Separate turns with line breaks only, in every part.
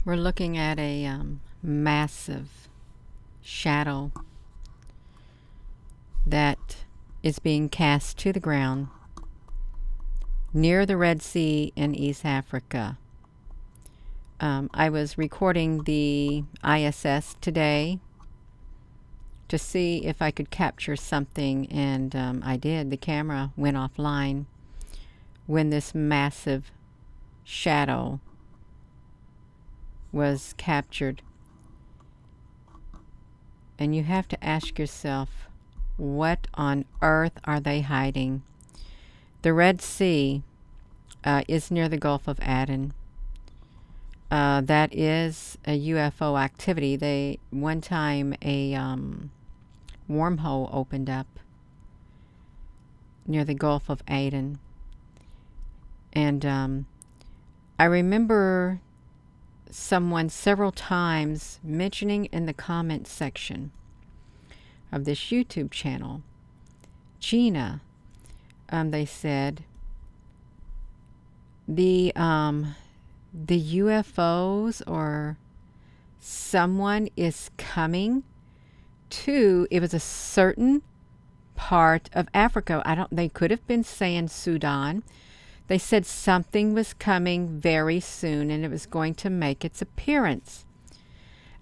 We're looking at a massive shadow that is being cast to the ground near the Red Sea in East Africa. I was recording the ISS today to see if I could capture something, and I did. The camera went offline when this massive shadow was captured. And you have to ask yourself, what on earth are they hiding? The Red Sea is near the Gulf of Aden. That is a UFO activity. One time a wormhole opened up near the Gulf of Aden. And I remember someone several times mentioning in the comment section of this YouTube channel, Gina, they said the UFOs or someone is coming to, it was a certain part of Africa. They could have been saying Sudan. They said something was coming very soon and it was going to make its appearance.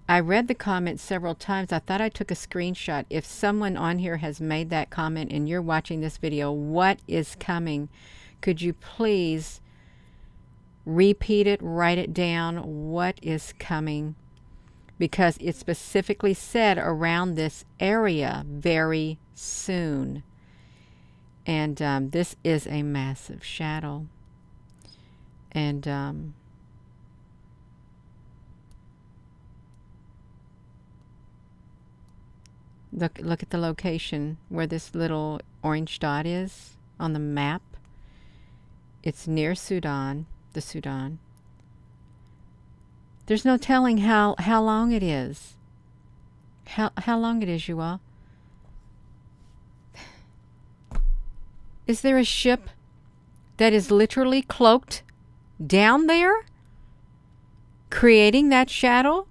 I read the comment several times. I thought I took a screenshot. If someone on here has made that comment and you're watching this video, what is coming? Could you please repeat it, write it down? What is coming? Because it specifically said around this area very soon. And this is a massive shadow. And look at the location where this little orange dot is on the map. It's near Sudan, the Sudan. There's no telling how long it is. How long it is, you all. Is there a ship that is literally cloaked down there, creating that shadow?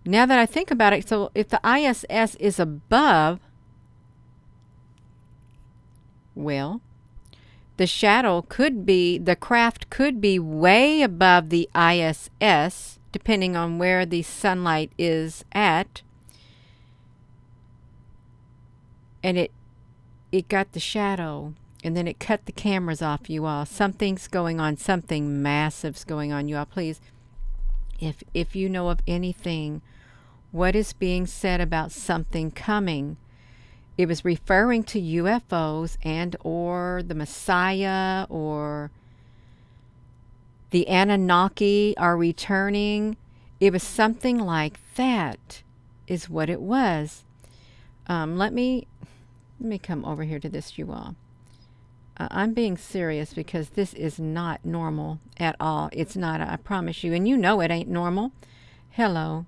Now that I think about it, so if the ISS is above, well, the shadow could be, the craft could be way above the ISS, depending on where the sunlight is at. And it got the shadow, and then it cut the cameras off, you all. Something's going on. Something massive's going on, you all. Please, if you know of anything, what is being said about something coming? It was referring to UFOs and or the Messiah or the Anunnaki are returning. It was something like that is what it was. Let me come over here to this, you all. I'm being serious because this is not normal at all. It's not, I promise you. And you know it ain't normal. Hello.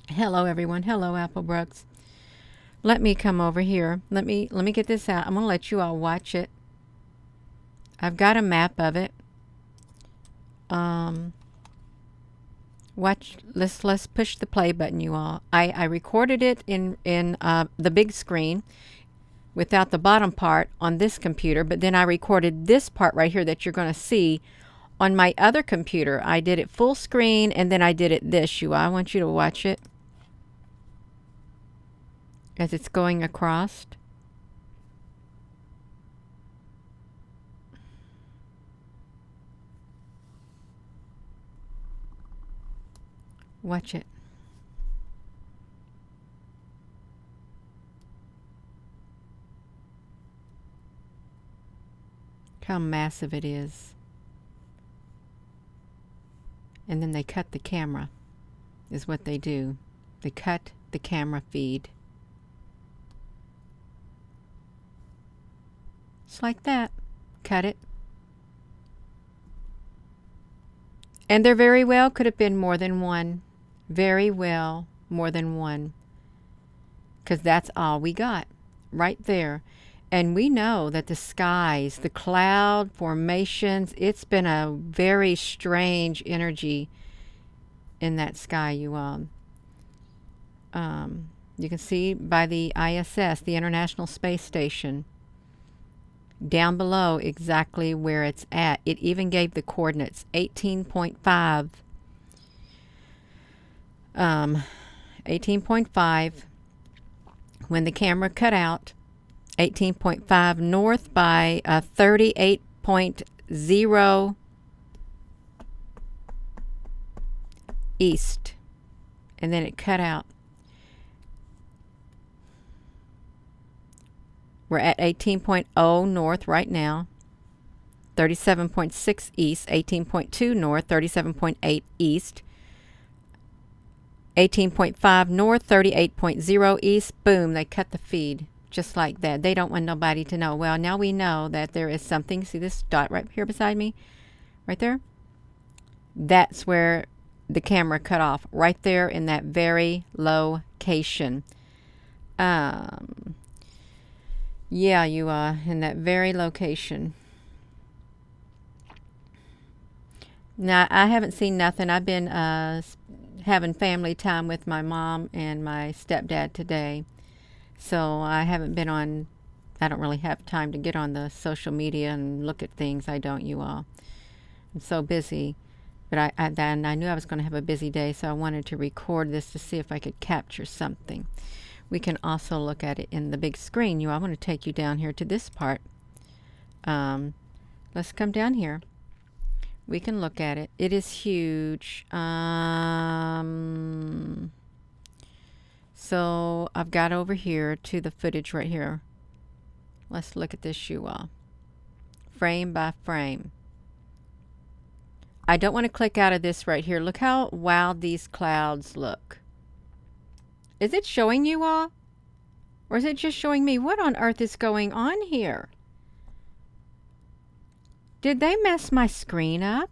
Hello, everyone. Hello, Applebrooks. Let me come over here. Let me get this out. I'm going to let you all watch it. I've got a map of it. Watch. Let's push the play button, you all. I recorded it in the big screen without the bottom part on this computer, but then I recorded this part right here that you're going to see on my other computer. I did it full screen and then I did it this, you all. I want you to watch it as it's going across. Watch it. How massive it is. And then they cut the camera, is what they do. They cut the camera feed. Just like that. Cut it. And there very well could have been more than one. Very well more than one. Because that's all we got. Right there. And we know that the skies, the cloud formations, it's been a very strange energy in that sky, you all. You can see by the ISS, the International Space Station, down below exactly where it's at. It even gave the coordinates 18.5. 18.5 when the camera cut out, 18.5 north by 38.0 east, and then it cut out. We're at 18.0 north right now, 37.6 east, 18.2 north, 37.8 east, 18.5 north, 38.0 east. Boom, they cut the feed just like that. They don't want nobody to know. Well, now we know that there is something. See this dot right here beside me? Right there? That's where the camera cut off. Right there in that very location. Yeah, you are in that very location. Now, I haven't seen nothing. I've been having family time with my mom and my stepdad today. So I haven't been on, I don't really have time to get on the social media and look at things. I don't, you all. I'm so busy. But I knew I was going to have a busy day, so I wanted to record this to see if I could capture something. We can also look at it in the big screen. I want to take you down here to this part. Let's come down here. We can look at it. It is huge. So I've got over here to the footage right here. Let's look at this, you all. Frame by frame. I don't want to click out of this right here. Look how wild these clouds look. Is it showing you all? Or is it just showing me? What on earth is going on here? Did they mess my screen up?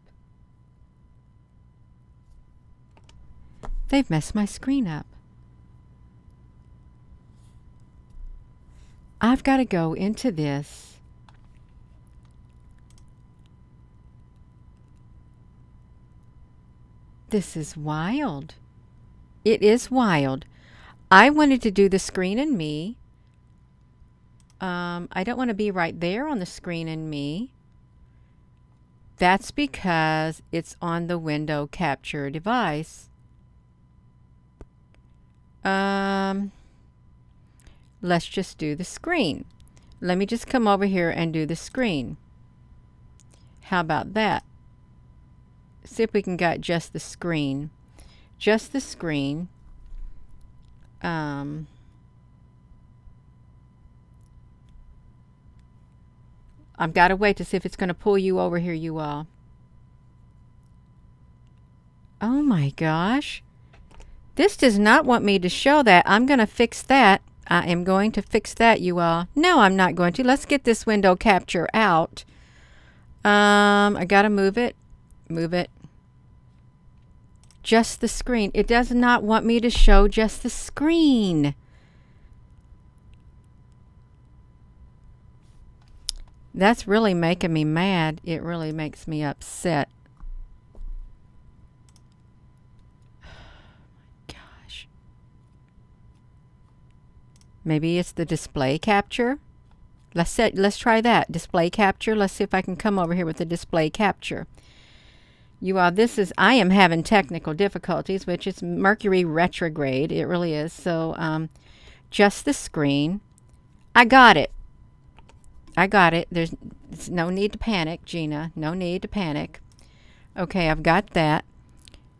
They've messed my screen up. I've got to go into this. This is wild. It is wild. I wanted to do the screen and me. I don't want to be right there on the screen and me. That's because it's on the window capture device. Let's just do the screen. Let me just come over here and do the screen. How about that? See if we can get just the screen. Just the screen. I've got to wait to see if it's going to pull you over here, you all. Oh my gosh. This does not want me to show that. I'm going to fix that. I am going to fix that, you all. No, I'm not going to. Let's get this window capture out. I got to move it. Move it. Just the screen. It does not want me to show just the screen. That's really making me mad. It really makes me upset. Oh my gosh. Maybe it's the display capture. Let's try that. Display capture. Let's see if I can come over here with the display capture. You all, I am having technical difficulties, which is Mercury retrograde. It really is. So, just the screen. I got it. I got it. There's no need to panic, Gina. No need to panic. Okay, I've got that.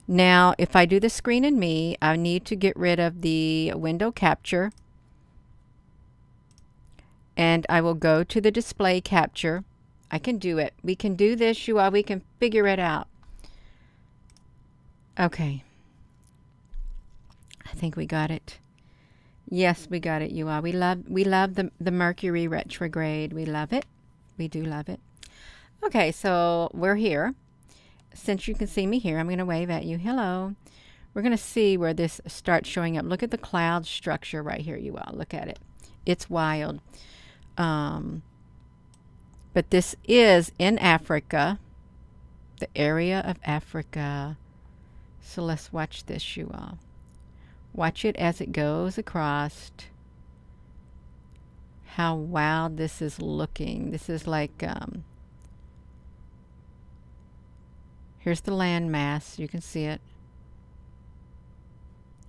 Now, if I do the screen and me, I need to get rid of the window capture. And I will go to the display capture. I can do it. We can do this, you all. We can figure it out. Okay. I think we got it. Yes, we got it, you all. We love the Mercury retrograde. We love it. We do love it. Okay, so we're here. Since you can see me here, I'm going to wave at you. Hello. We're going to see where this starts showing up. Look at the cloud structure right here, you all. Look at it. It's wild. But this is in Africa, the area of Africa. So let's watch this, you all. Watch it as it goes across. How wild this is looking. This is like, here's the landmass. You can see it.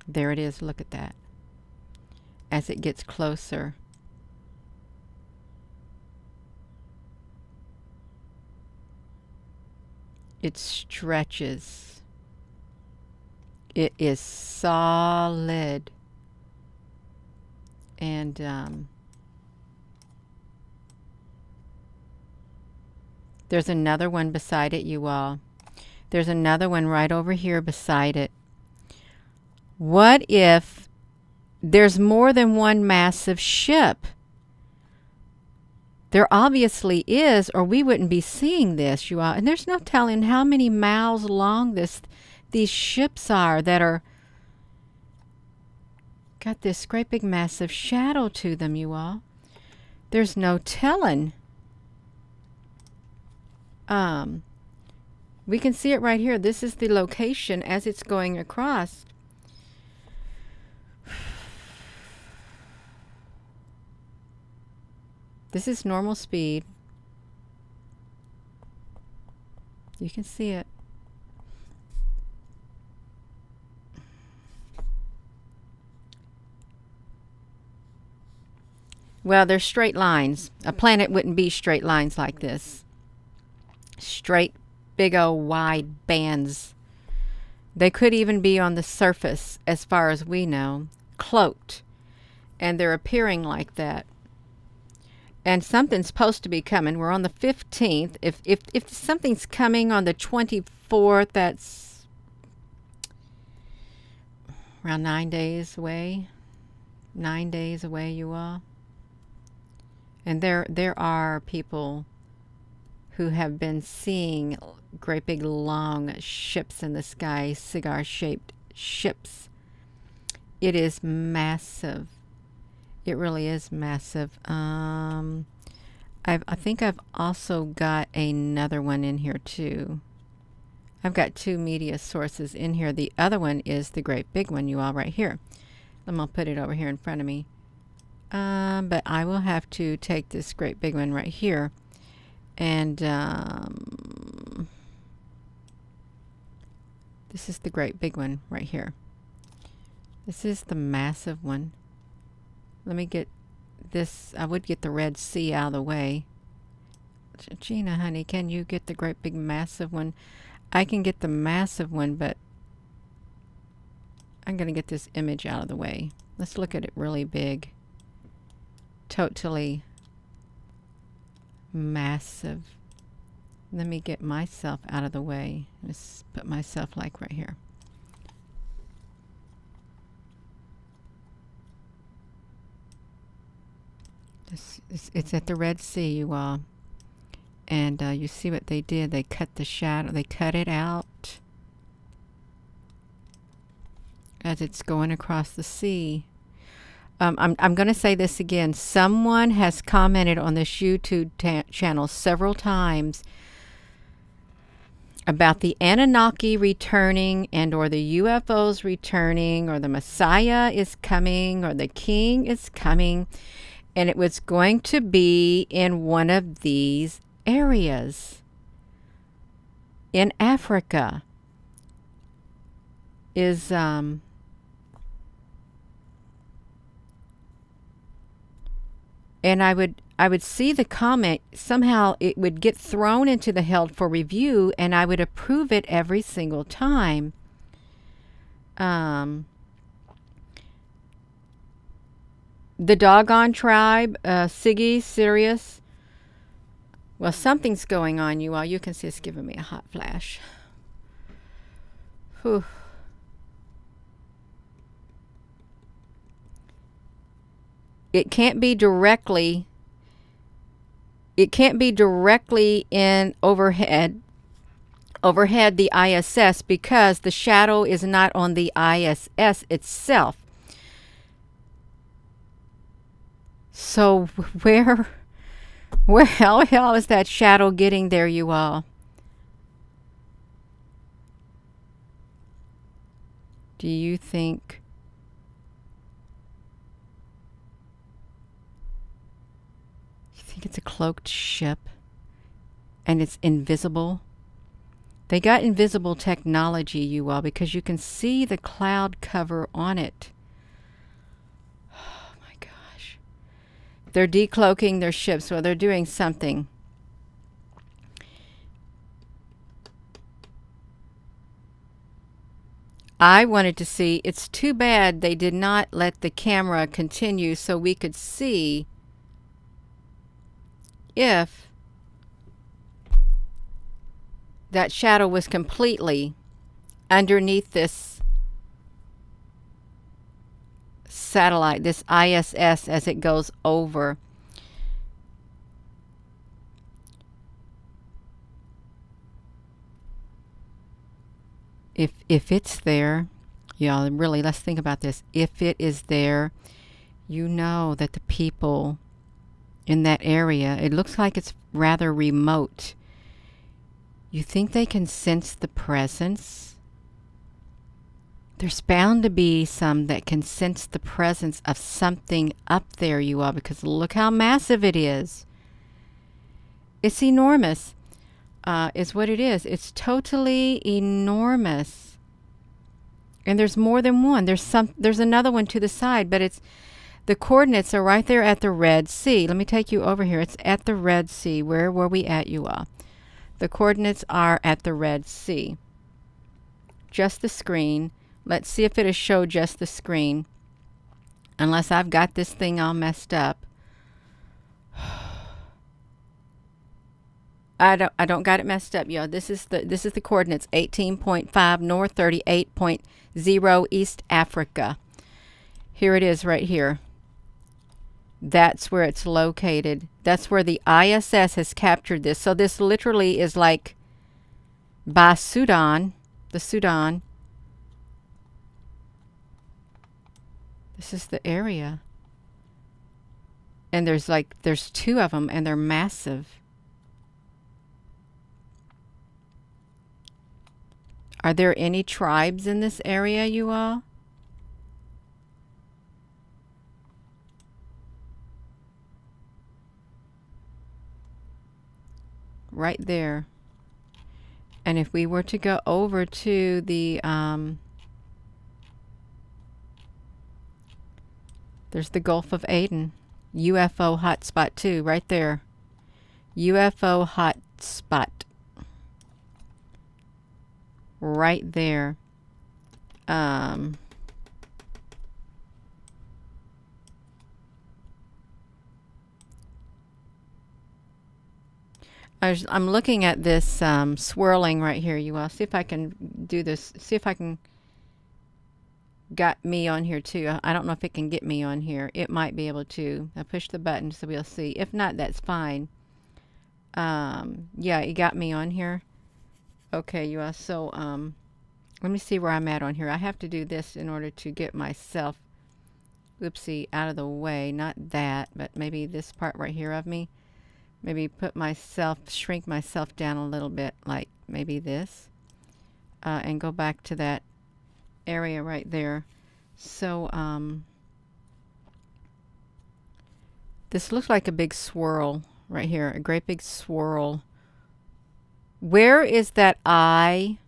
There it is. Look at that. As it gets closer. It stretches. It is solid. And there's another one beside it, you all. There's another one right over here beside it. What if there's more than one massive ship? There obviously is, or we wouldn't be seeing this, you all. And there's no telling how many miles long these ships are that are got this great big massive shadow to them, you all. There's no telling. We can see it right here. This is the location as it's going across. This is normal speed. You can see it. Well, they're straight lines. A planet wouldn't be straight lines like this. Straight, big old wide bands. They could even be on the surface, as far as we know, cloaked. And they're appearing like that. And something's supposed to be coming. We're on the 15th. If something's coming on the 24th, that's around 9 days away. 9 days away, you all. And there are people who have been seeing great big long ships in the sky, cigar-shaped ships. It is massive. It really is massive. I think I've also got another one in here too. I've got two media sources in here. The other one is the great big one, you all, right here. I'm going to put it over here in front of me. But I will have to take this great big one right here. And this is the great big one right here. This is the massive one. Let me get this. I would get the Red Sea out of the way. Gina, honey, can you get the great big massive one? I can get the massive one, but I'm going to get this image out of the way. Let's look at it really big. Totally massive. Let me get myself out of the way. Let's put myself like right here. It's at the Red Sea, you all. And you see what they did. They cut the shadow. They cut it out as it's going across the sea. I'm going to say this again. Someone has commented on this YouTube channel several times about the Anunnaki returning and or the UFOs returning or the Messiah is coming or the King is coming. And it was going to be in one of these areas. In Africa is and I would see the comment, somehow it would get thrown into the held for review and I would approve it every single time. The Doggone Tribe, Siggy, Sirius. Well, something's going on, you all. You can see it's giving me a hot flash. Whew. It can't be directly in overhead the ISS because the shadow is not on the ISS itself. So where hell is that shadow getting there, you all? Do you think it's a cloaked ship and it's invisible? They got invisible technology, you all, because you can see the cloud cover on it. Oh my gosh. They're decloaking their ships. Well, they're doing something. I wanted to see. It's too bad they did not let the camera continue so we could see if that shadow was completely underneath this satellite, this ISS, as it goes over. If it's there, y'all, really, let's think about this. If it is there, you know that the people in that area, it looks like it's rather remote. You think they can sense the presence? There's bound to be some that can sense the presence of something up there, you all, because look how massive it is. It's enormous, is what it is. It's totally enormous. And there's more than one. There's another one to the side, but it's the coordinates are right there at the Red Sea. Let me take you over here. It's at the Red Sea. Where were we at, you all? The coordinates are at the Red Sea. Just the screen. Let's see if it'll show just the screen. Unless I've got this thing all messed up. I don't got it messed up, y'all. This is the coordinates. 18.5 north, 38.0 East Africa. Here it is right here. That's where it's located. That's where the ISS has captured this. So this literally is like by Sudan, the Sudan. This is the area. And there's two of them and they're massive. Are there any tribes in this area, you all? Right there. And if we were to go over to the there's the Gulf of Aden, UFO hotspot too, right there. UFO hotspot. Right there. I'm looking at this swirling right here. You all see if I can do this. See if I can got me on here too. I don't know if it can get me on here. It might be able to. I push the button so we'll see. If not, that's fine. Yeah, it got me on here. Okay, you all. So let me see where I'm at on here. I have to do this in order to get myself, oopsie, out of the way. Not that, but maybe this part right here of me. Maybe shrink myself down a little bit, like maybe this, and go back to that area right there. So this looks like a big swirl right here, a great big swirl. Where is that eye?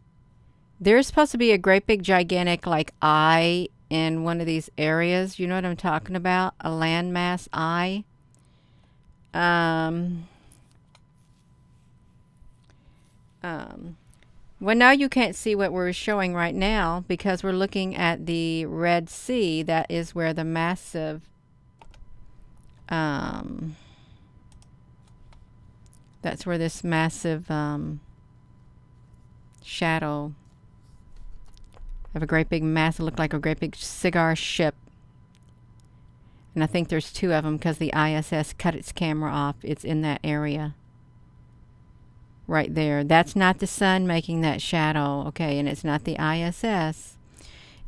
There's supposed to be a great big gigantic like eye in one of these areas. You know what I'm talking about? A landmass eye. Well, now you can't see what we're showing right now because we're looking at the Red Sea. That is where the massive that's where this massive shadow of a great big massive, looked like a great big cigar ship. And I think there's two of them because the ISS cut its camera off. It's in that area. Right there. That's not the sun making that shadow. Okay, and it's not the ISS.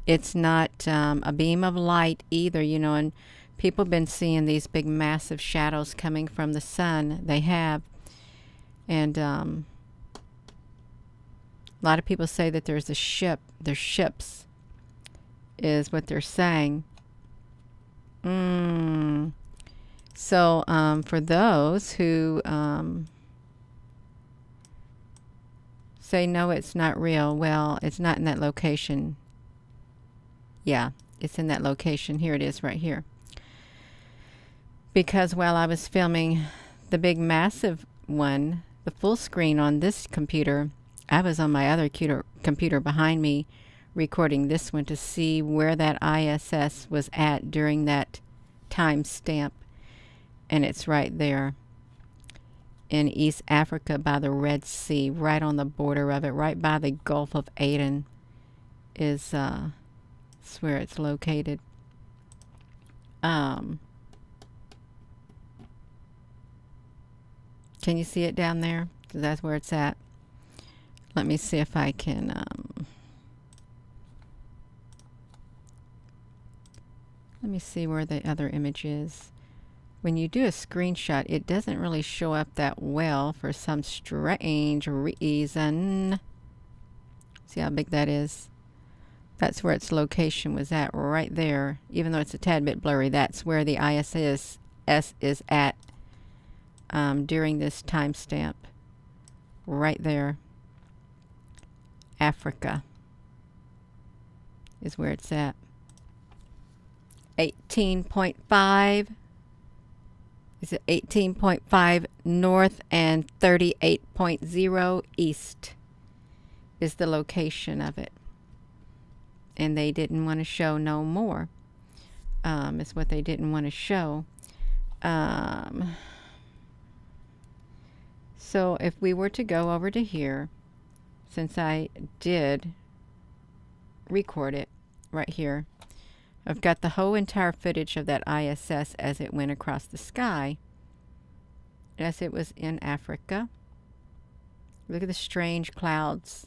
It's not a beam of light either, you know, and people have been seeing these big massive shadows coming from the sun. They have. And a lot of people say that there's ships is what they're saying. So for those who say no, it's not real, well, it's not in that location. Yeah, it's in that location. Here it is right here. Because while I was filming the big massive one, the full screen on this computer, I was on my other computer behind me recording this one to see where that ISS was at during that time stamp. And it's right there in East Africa by the Red Sea, right on the border of it, right by the Gulf of Aden is where it's located. Can you see it down there? 'Cause that's where it's at. Let me see if I can let me see where the other image is. When you do a screenshot, it doesn't really show up that well for some strange reason. See how big that is? That's where its location was at, right there. Even though it's a tad bit blurry, that's where the ISS is at during this timestamp. Right there. Africa is where it's at. 18.5. Is it 18.5 north and 38.0 east is the location of it. And they didn't want to show no more. Is what they didn't want to show. So if we were to go over to here, since I did record it right here, I've got the whole entire footage of that ISS as it went across the sky, as it was in Africa. Look at the strange clouds.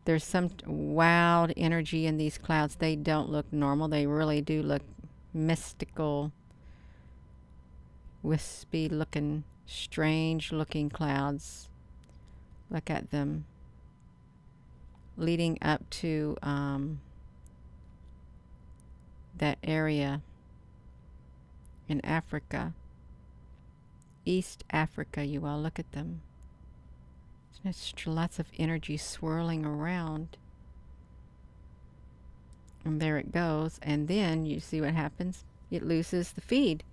There's some wild energy in these clouds. They don't look normal. They really do look mystical, wispy looking, strange looking clouds. Look at them. Leading up to that area in Africa. East Africa, you all look at them. There's lots of energy swirling around. And there it goes. And then you see what happens. It loses the feed.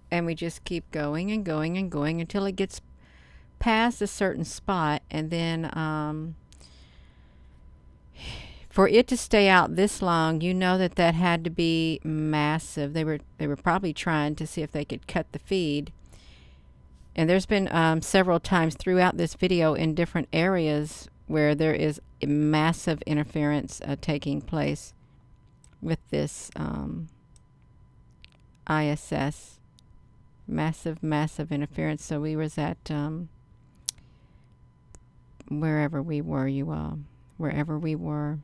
And we just keep going and going and going until it gets past a certain spot. And then for it to stay out this long, you know that that had to be massive. They were probably trying to see if they could cut the feed. And there's been several times throughout this video in different areas where there is massive interference taking place with this ISS. Massive interference. So we was at wherever we were, you all. Wherever we were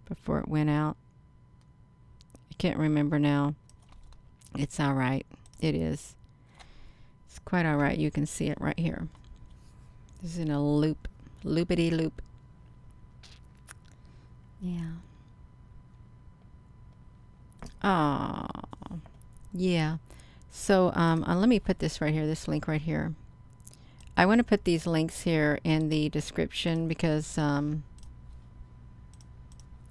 before it went out. I can't remember now. It's all right. It is. It's quite all right. You can see it right here. This is in a loop. Loopity loop. Yeah. Oh. Yeah. So let me put this right here. This link right here. I want to put these links here in the description because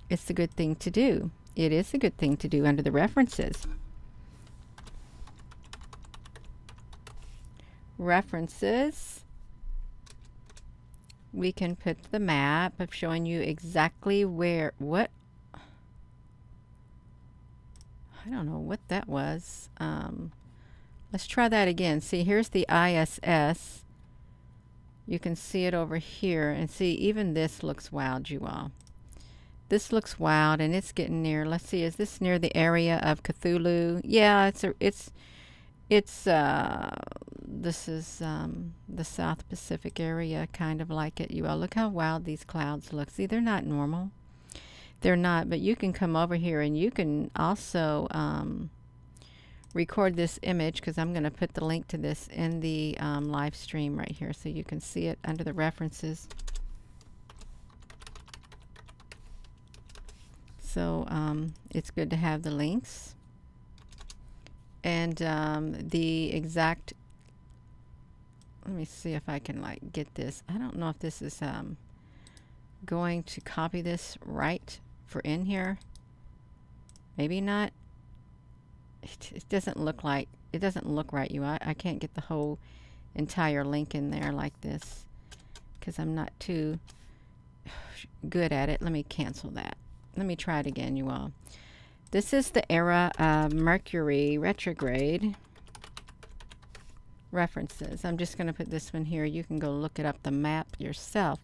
it's a good thing to do. It is a good thing to do under the references. References. We can put the map of showing you exactly where, what, I don't know what that was. Let's try that again. See, here's the ISS. You can see it over here, and see, even this looks wild, you all. This looks wild, and it's getting near. Let's see, is this near the area of Cthulhu? Yeah, this is the South Pacific area, kind of like it. You all look how wild these clouds look. See, they're not normal. They're not, but you can come over here and you can also record this image, because I'm going to put the link to this in the live stream right here so you can see it under the references. So it's good to have the links and the exact. Let me see if I can like get this. I don't know if this is going to copy this right for in here. Maybe not. It doesn't look like, it doesn't look right, I can't get the whole entire link in there like this because I'm not too good at it. Let me cancel that. Let me try it again, you all. This is the era of Mercury retrograde references. I'm just going to put this one here. You can go look it up. The map yourself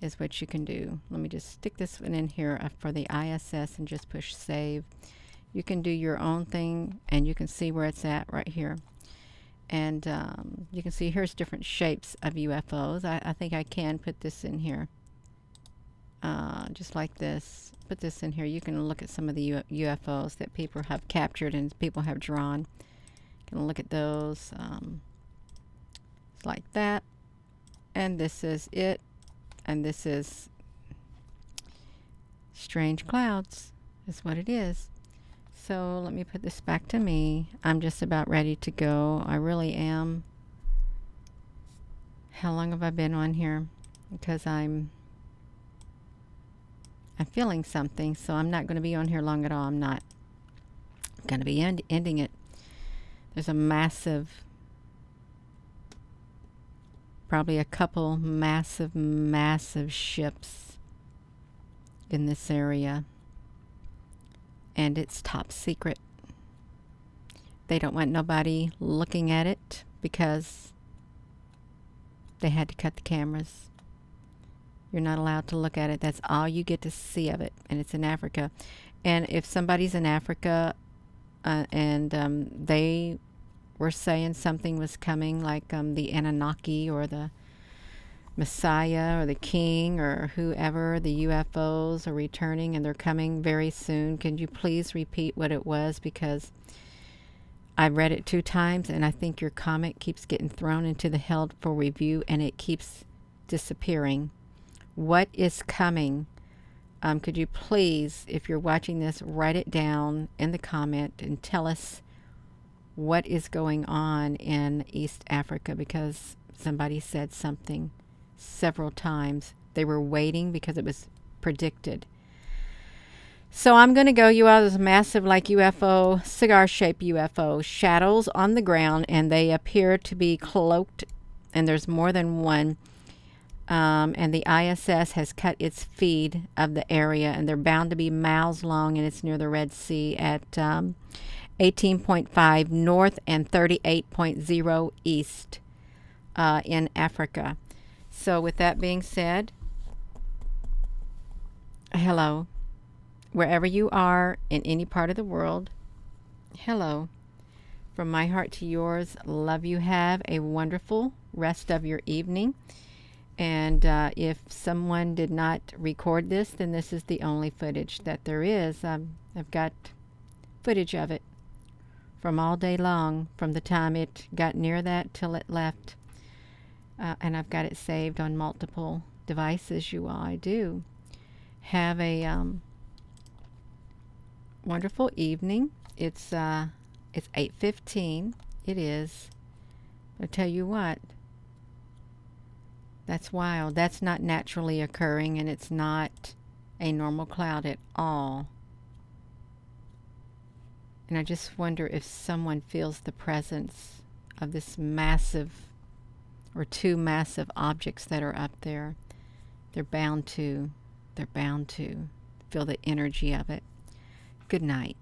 is what you can do. Let me just stick this one in here for the ISS and just push save. You can do your own thing and you can see where it's at right here. And you can see here's different shapes of UFOs. I think I can put this in here. Just like this. Put this in here. You can look at some of the UFOs that people have captured and people have drawn. You can look at those. It's like that. And this is it. And this is strange clouds. Is what it is. So let me put this back to me. I'm just about ready to go. I really am. How long have I been on here? Because I'm feeling something, so I'm not going to be on here long at all. I'm not going to be ending it. There's a massive, probably a couple massive ships in this area. And it's top secret. They don't want nobody looking at it because they had to cut the cameras. You're not allowed to look at it. That's all you get to see of it. And it's in Africa. And if somebody's in Africa and they were saying something was coming, like the Anunnaki or the Messiah or the King or whoever, the UFOs are returning and they're coming very soon. Can you please repeat what it was? Because I've read it 2 times and I think your comment keeps getting thrown into the held for review and it keeps disappearing. What is coming? Could you please, if you're watching this, write it down in the comment and tell us what is going on in East Africa, because somebody said something several times. They were waiting because it was predicted. So I'm going to go, you all, this massive like UFO, cigar-shaped UFO, shadows on the ground, and they appear to be cloaked, and there's more than one. And the ISS has cut its feed of the area, and they're bound to be miles long, and it's near the Red Sea at 18.5 north and 38.0 east in Africa. So with that being said, hello. Wherever you are in any part of the world, hello. From my heart to yours, love you. Have a wonderful rest of your evening. And if someone did not record this, then this is the only footage that there is. I've got footage of it from all day long, from the time it got near that till it left. And I've got it saved on multiple devices, you all. I do. Have a wonderful evening. It's 8:15. It is. I'll tell you what. That's wild. That's not naturally occurring, and it's not a normal cloud at all. And I just wonder if someone feels the presence of this massive, or 2 massive objects that are up there. They're bound to feel the energy of it. Good night.